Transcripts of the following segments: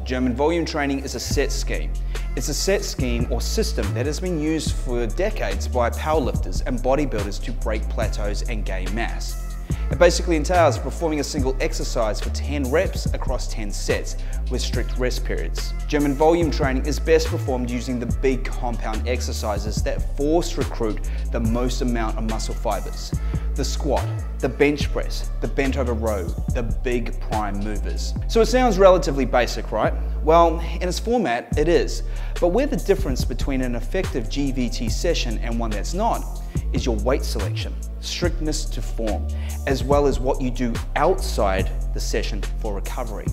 German volume training is a set scheme. It's a set scheme or system that has been used for decades by powerlifters and bodybuilders to break plateaus and gain mass. It basically entails performing a single exercise for 10 reps across 10 sets with strict rest periods. German volume training is best performed using the big compound exercises that force recruit the most amount of muscle fibers. The squat, the bench press, the bent over row, the big prime movers. So it sounds relatively basic, right? Well, in its format, it is. But where the difference between an effective GVT session and one that's not is your weight selection, strictness to form, as well as what you do outside the session for recovery.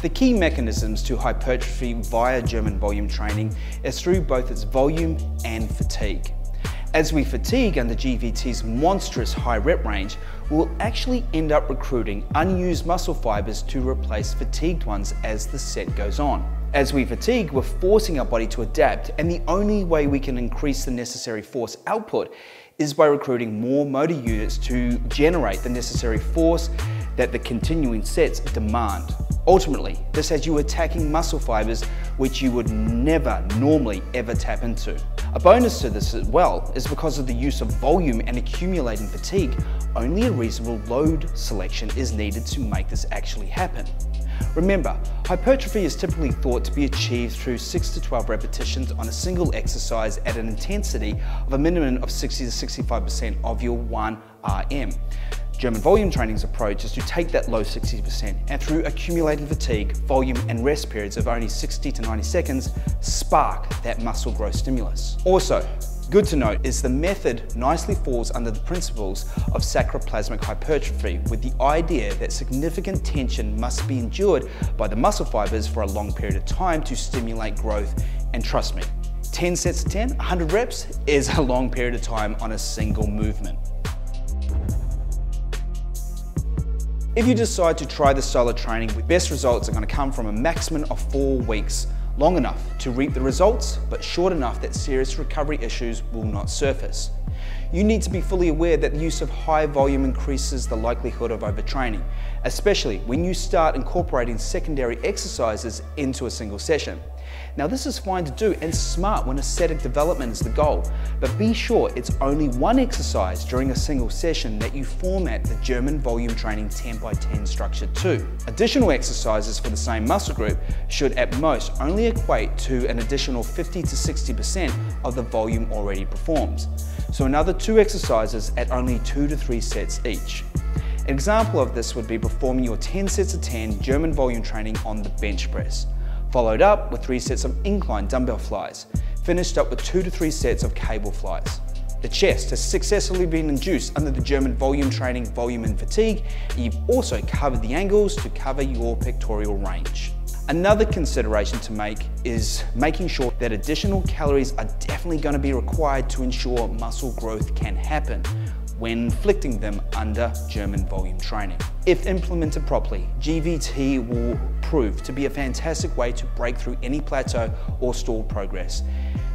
The key mechanisms to hypertrophy via German volume training is through both its volume and fatigue. As we fatigue under GVT's monstrous high rep range, we'll actually end up recruiting unused muscle fibers to replace fatigued ones as the set goes on. As we fatigue, we're forcing our body to adapt, and the only way we can increase the necessary force output is by recruiting more motor units to generate the necessary force that the continuing sets demand. Ultimately, this has you attacking muscle fibers which you would never normally ever tap into. A bonus to this as well is because of the use of volume and accumulating fatigue, only a reasonable load selection is needed to make this actually happen. Remember, hypertrophy is typically thought to be achieved through 6 to 12 repetitions on a single exercise at an intensity of a minimum of 60 to 65% of your 1 RM. German volume training's approach is to take that low 60% and through accumulated fatigue, volume and rest periods of only 60 to 90 seconds, spark that muscle growth stimulus. Also, good to note is the method nicely falls under the principles of sarcoplasmic hypertrophy, with the idea that significant tension must be endured by the muscle fibers for a long period of time to stimulate growth, and trust me, 10 sets of 10, 100 reps is a long period of time on a single movement. If you decide to try this style of training, the best results are going to come from a maximum of 4 weeks, long enough to reap the results, but short enough that serious recovery issues will not surface. You need to be fully aware that the use of high volume increases the likelihood of overtraining, especially when you start incorporating secondary exercises into a single session. Now this is fine to do and smart when aesthetic development is the goal, but be sure it's only one exercise during a single session that you format the German volume training 10x10 structure to. Additional exercises for the same muscle group should at most only equate to an additional 50 to 60% of the volume already performed. So another 2 exercises at only 2 to 3 sets each. An example of this would be performing your 10 sets of 10 German volume training on the bench press, followed up with 3 sets of incline dumbbell flies, finished up with 2 to 3 sets of cable flies. The chest has successfully been induced under the German volume training, volume and fatigue, and you've also covered the angles to cover your pectoral range. Another consideration to make is making sure that additional calories are definitely going to be required to ensure muscle growth can happen when inflicting them under German volume training. If implemented properly, GVT will prove to be a fantastic way to break through any plateau or stalled progress.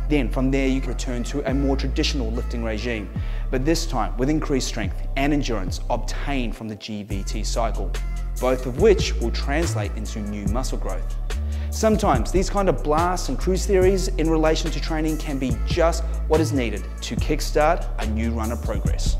Then from there you can return to a more traditional lifting regime, but this time with increased strength and endurance obtained from the GVT cycle, both of which will translate into new muscle growth. Sometimes these kind of blasts and cruise theories in relation to training can be just what is needed to kickstart a new run of progress.